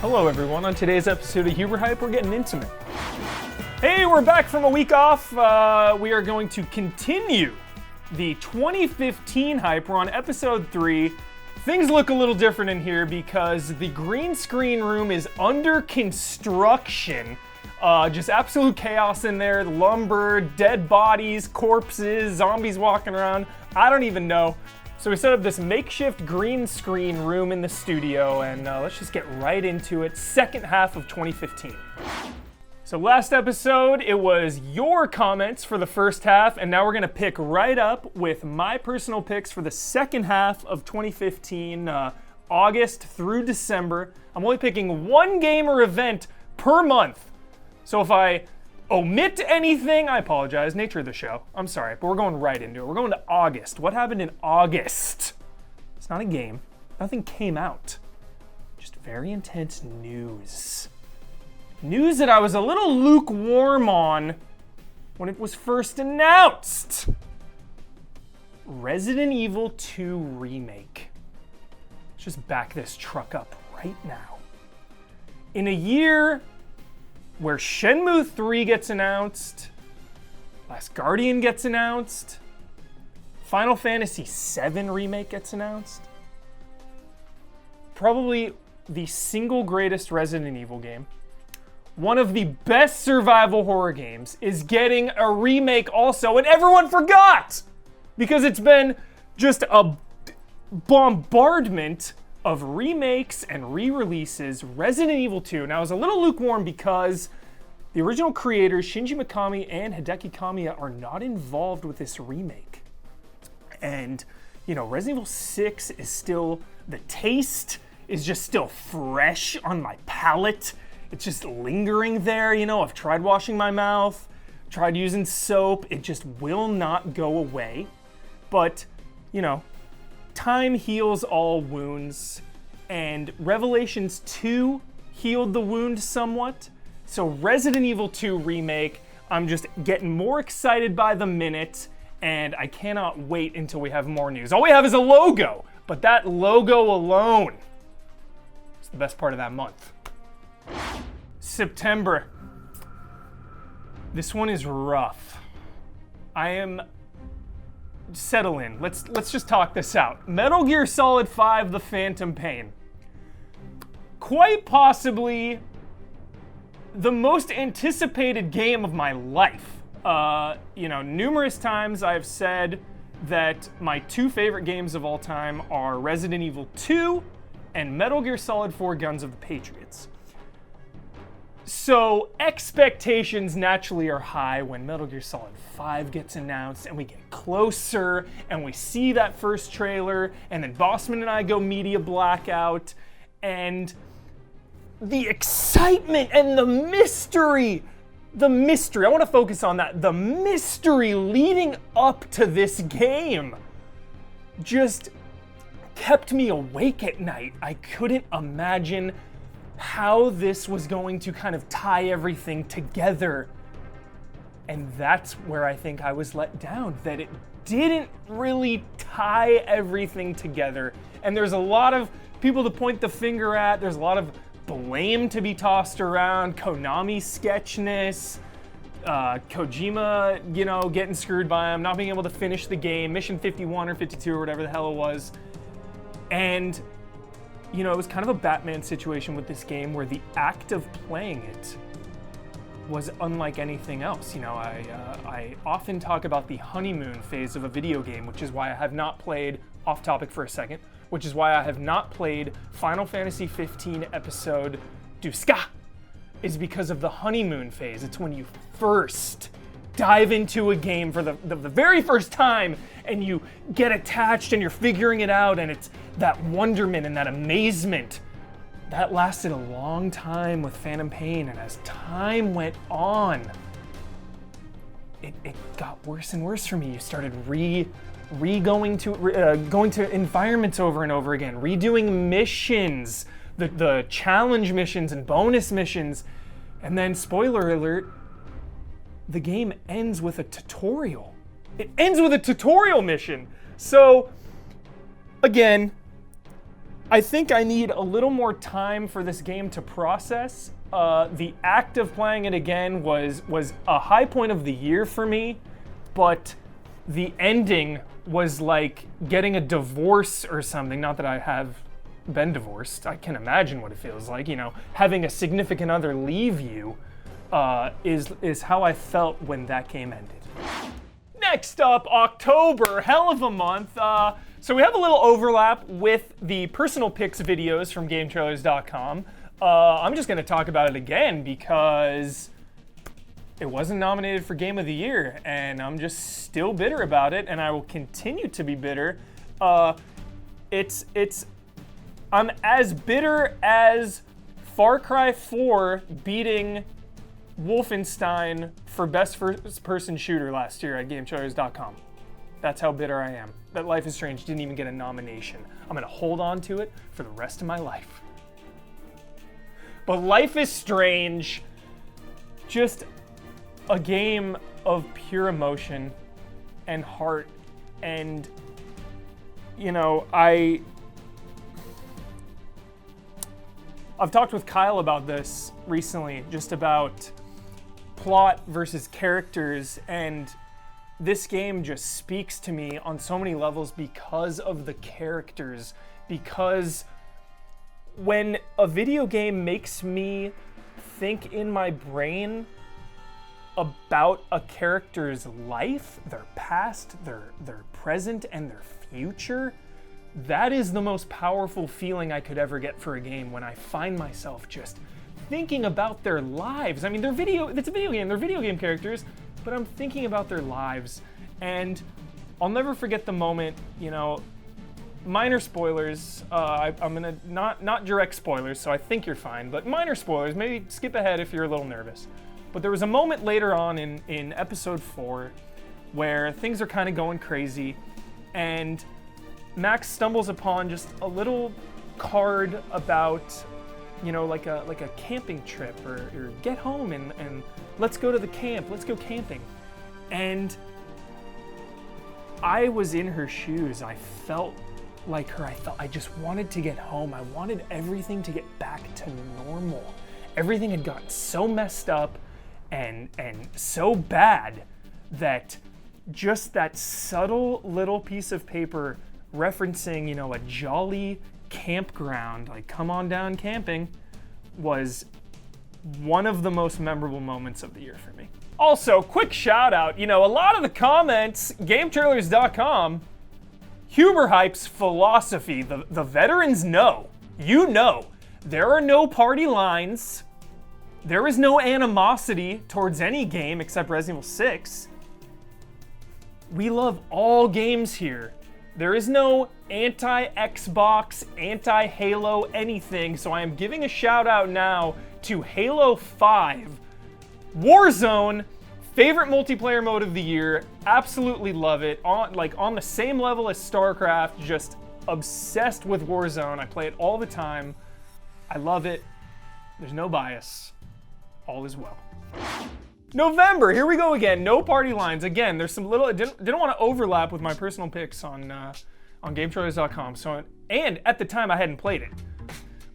Hello everyone, on today's episode of Huber Hype, we're getting intimate. Hey, we're back from a week off. We are going to continue the 2015 hype. We're on episode 3. Things look a little different in here because the green screen room is under construction. Just absolute chaos in there, lumber, dead bodies, corpses, zombies walking around. I don't even know. So we set up this makeshift green screen room in the studio, and let's just get right into it. Second half of 2015. So last episode, it was your comments for the first half, and now we're gonna pick right up with my personal picks for the second half of 2015, August through December. I'm only picking one game or event per month. So if I omit anything, I apologize. Nature of the show. I'm sorry, but we're going right into it. We're going to August. What happened in August? It's not a game. Nothing came out. Just very intense news. News that I was a little lukewarm on when it was first announced. Resident Evil 2 Remake. Let's just back this truck up right now. In a year where Shenmue 3 gets announced, Last Guardian gets announced, Final Fantasy VII Remake gets announced, probably the single greatest Resident Evil game, one of the best survival horror games, is getting a remake also, and everyone forgot! Because it's been just a bombardment of remakes and re-releases. Resident Evil 2. Now, I was a little lukewarm because the original creators, Shinji Mikami and Hideki Kamiya, are not involved with this remake. And, you know, Resident Evil 6 is still, the taste is just still fresh on my palate. It's just lingering there, you know. I've tried washing my mouth, tried using soap. It just will not go away. But, you know, time heals all wounds, and Revelations 2 healed the wound somewhat. So Resident Evil 2 Remake, I'm just getting more excited by the minute, and I cannot wait until we have more news. All we have is a logo, but that logo alone is the best part of that month. September. This one is rough. Settle in. Let's just talk this out. Metal Gear Solid 5: The Phantom Pain. Quite possibly the most anticipated game of my life. You know, numerous times I've said that my two favorite games of all time are Resident Evil 2 and Metal Gear Solid 4: Guns of the Patriots. So expectations naturally are high when Metal Gear Solid 5 gets announced and we get closer and we see that first trailer, and then Bossman and I go media blackout, and the excitement and the mystery, I want to focus on that, the mystery leading up to this game just kept me awake at night. I couldn't imagine how this was going to kind of tie everything together. And that's where I think I was let down, that it didn't really tie everything together. And there's a lot of people to point the finger at, there's a lot of blame to be tossed around, Konami sketchness, Kojima, you know, getting screwed by him, not being able to finish the game, Mission 51 or 52 or whatever the hell it was. And you know, it was kind of a Batman situation with this game where the act of playing it was unlike anything else. You know, I often talk about the honeymoon phase of a video game, which is why I have not played, off topic for a second, which is why I have not played Final Fantasy 15 episode Duska, is because of the honeymoon phase. It's when you first dive into a game for the very first time, and you get attached and you're figuring it out, and it's that wonderment and that amazement. That lasted a long time with Phantom Pain, and as time went on, it got worse and worse for me. You started going to environments over and over again, redoing missions, the challenge missions and bonus missions, and then, spoiler alert, the game ends with a tutorial. It ends with a tutorial mission. So, again, I think I need a little more time for this game to process. The act of playing it again was a high point of the year for me, but the ending was like getting a divorce or something. Not that I have been divorced. I can imagine what it feels like. You know, having a significant other leave you is how I felt when that game ended. Next up, October, hell of a month. So we have a little overlap with the personal picks videos from GameTrailers.com. I'm just going to talk about it again because it wasn't nominated for Game of the Year, and I'm just still bitter about it, and I will continue to be bitter. I'm as bitter as Far Cry 4 beating Wolfenstein for best first-person shooter last year at GameTrailers.com. That's how bitter I am. That Life is Strange didn't even get a nomination. I'm gonna hold on to it for the rest of my life. But Life is Strange, just a game of pure emotion and heart. And, you know, I've talked with Kyle about this recently, just about plot versus characters, and this game just speaks to me on so many levels because of the characters. Because when a video game makes me think in my brain about a character's life, their past, their present, and their future, that is the most powerful feeling I could ever get for a game, when I find myself just thinking about their lives. I mean, it's a video game, they're video game characters, but I'm thinking about their lives. And I'll never forget the moment, you know, minor spoilers, I'm gonna, not direct spoilers, so I think you're fine, but minor spoilers, maybe skip ahead if you're a little nervous. But there was a moment later on in episode 4 where things are kind of going crazy, and Max stumbles upon just a little card about, you know, like a camping trip, or get home and let's go to the camp, let's go camping. And I was in her shoes. I felt like her. I just wanted to get home. I wanted everything to get back to normal. Everything had gotten so messed up and so bad that just that subtle little piece of paper referencing, you know, a jolly campground, like come on down camping, was one of the most memorable moments of the year for me. Also, quick shout out, you know, a lot of the comments, GameTrailers.com, humor hype's philosophy, the veterans know, you know, there are no party lines, there is no animosity towards any game except Resident Evil 6. We love all games here. There is no anti-Xbox, anti-Halo anything, so I am giving a shout out now to Halo 5. Warzone, favorite multiplayer mode of the year, absolutely love it. On the same level as StarCraft, just obsessed with Warzone. I play it all the time. I love it. There's no bias. All is well. November, here we go again. No party lines. Again, there's some little, didn't want to overlap with my personal picks on GameTrailers.com. So, and at the time I hadn't played it.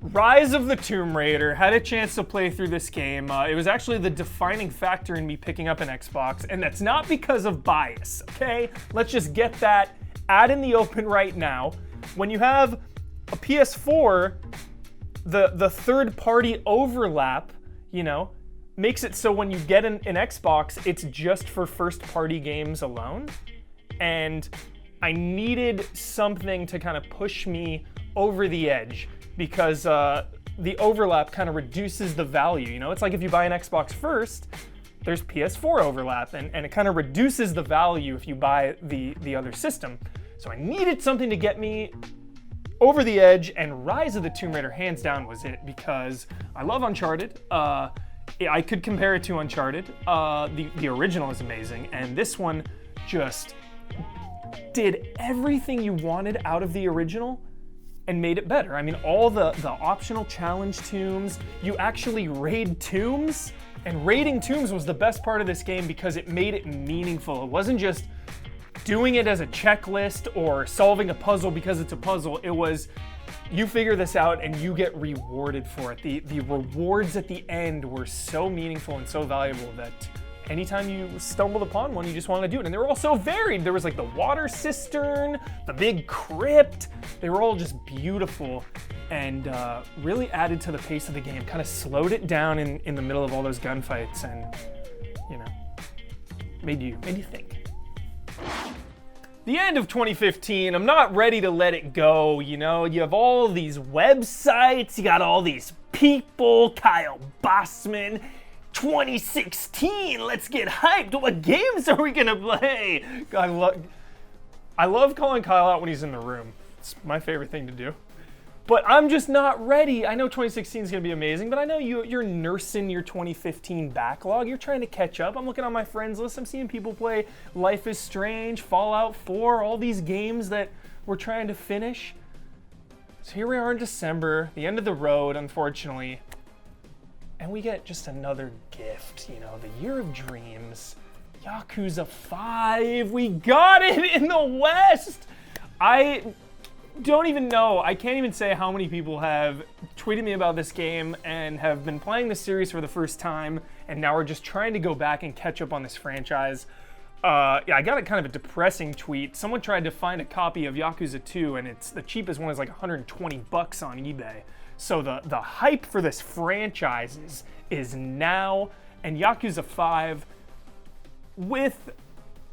Rise of the Tomb Raider, had a chance to play through this game. It was actually the defining factor in me picking up an Xbox, and that's not because of bias, okay? Let's just get that out in the open right now. When you have a PS4, the third-party overlap, you know, makes it so when you get an Xbox, it's just for first-party games alone. And I needed something to kind of push me over the edge, because the overlap kind of reduces the value. You know, it's like if you buy an Xbox first, there's PS4 overlap, and it kind of reduces the value if you buy the other system. So I needed something to get me over the edge, and Rise of the Tomb Raider hands down was it, because I love Uncharted. I could compare it to Uncharted. The original is amazing, and this one just did everything you wanted out of the original and made it better. I mean, all the optional challenge tombs, you actually raid tombs, and raiding tombs was the best part of this game because it made it meaningful. It wasn't just doing it as a checklist or solving a puzzle because it's a puzzle. It was you figure this out and you get rewarded for it. The rewards at the end were so meaningful and so valuable that anytime you stumbled upon one, you just wanted to do it. And they were all so varied. There was like the water cistern, the big crypt. They were all just beautiful and really added to the pace of the game, kind of slowed it down in the middle of all those gunfights and, you know, made you think. The end of 2015, I'm not ready to let it go, you know? You have all these websites, you got all these people, Kyle Bossman, 2016, let's get hyped. What games are we gonna play? I love calling Kyle out when he's in the room. It's my favorite thing to do. But I'm just not ready. I know 2016 is gonna be amazing, but I know you're nursing your 2015 backlog. You're trying to catch up. I'm looking on my friends list. I'm seeing people play Life is Strange, Fallout 4, all these games that we're trying to finish. So here we are in December, the end of the road, unfortunately. And we get just another gift, you know, the Year of Dreams, Yakuza 5. We got it in the West. I don't even know. I can't even say how many people have tweeted me about this game and have been playing the series for the first time and now are just trying to go back and catch up on this franchise. Yeah, I got a kind of a depressing tweet. Someone tried to find a copy of Yakuza 2 and it's the cheapest one is like 120 bucks on eBay. So the hype for this franchise is now, and Yakuza 5 with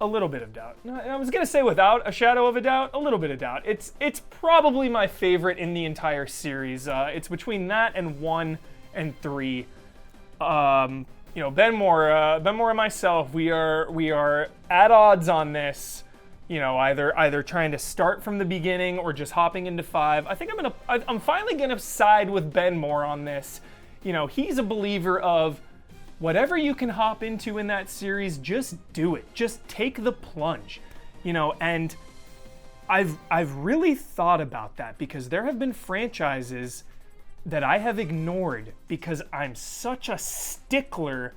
a little bit of doubt. I was gonna say without a shadow of a doubt, a little bit of doubt. It's probably my favorite in the entire series. It's between that and 1 and 3. You know, Ben Moore and myself, we are at odds on this. You know, either trying to start from the beginning or just hopping into 5. I think I'm finally gonna side with Ben Moore on this. You know, he's a believer of whatever you can hop into in that series, just do it. Just take the plunge. You know, and I've really thought about that because there have been franchises that I have ignored because I'm such a stickler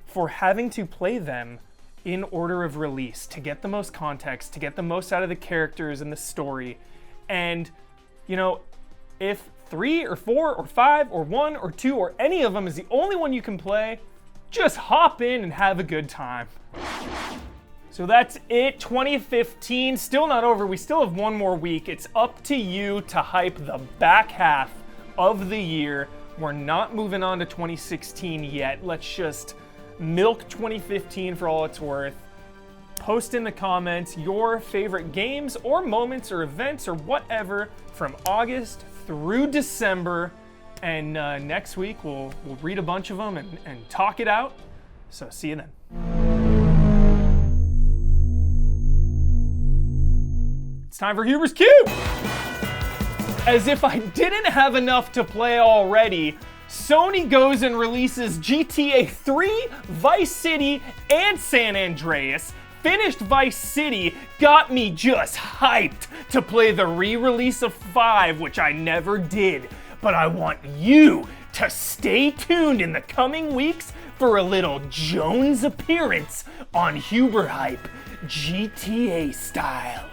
for having to play them in order of release to get the most context, to get the most out of the characters and the story. And, you know, if 3 or 4 or 5 or 1 or 2 or any of them is the only one you can play, just hop in and have a good time. So that's it, 2015, still not over. We still have one more week. It's up to you to hype the back half of the year. We're not moving on to 2016 yet. Let's just milk 2015 for all it's worth. Post in the comments your favorite games or moments or events or whatever from August through December. And next week we'll read a bunch of them and talk it out. So see you then. It's time for Huber's Cube! As if I didn't have enough to play already, Sony goes and releases GTA 3, Vice City, and San Andreas. Finished Vice City got me just hyped to play the re-release of 5, which I never did. But I want you to stay tuned in the coming weeks for a little Jones appearance on Huber Hype, GTA style.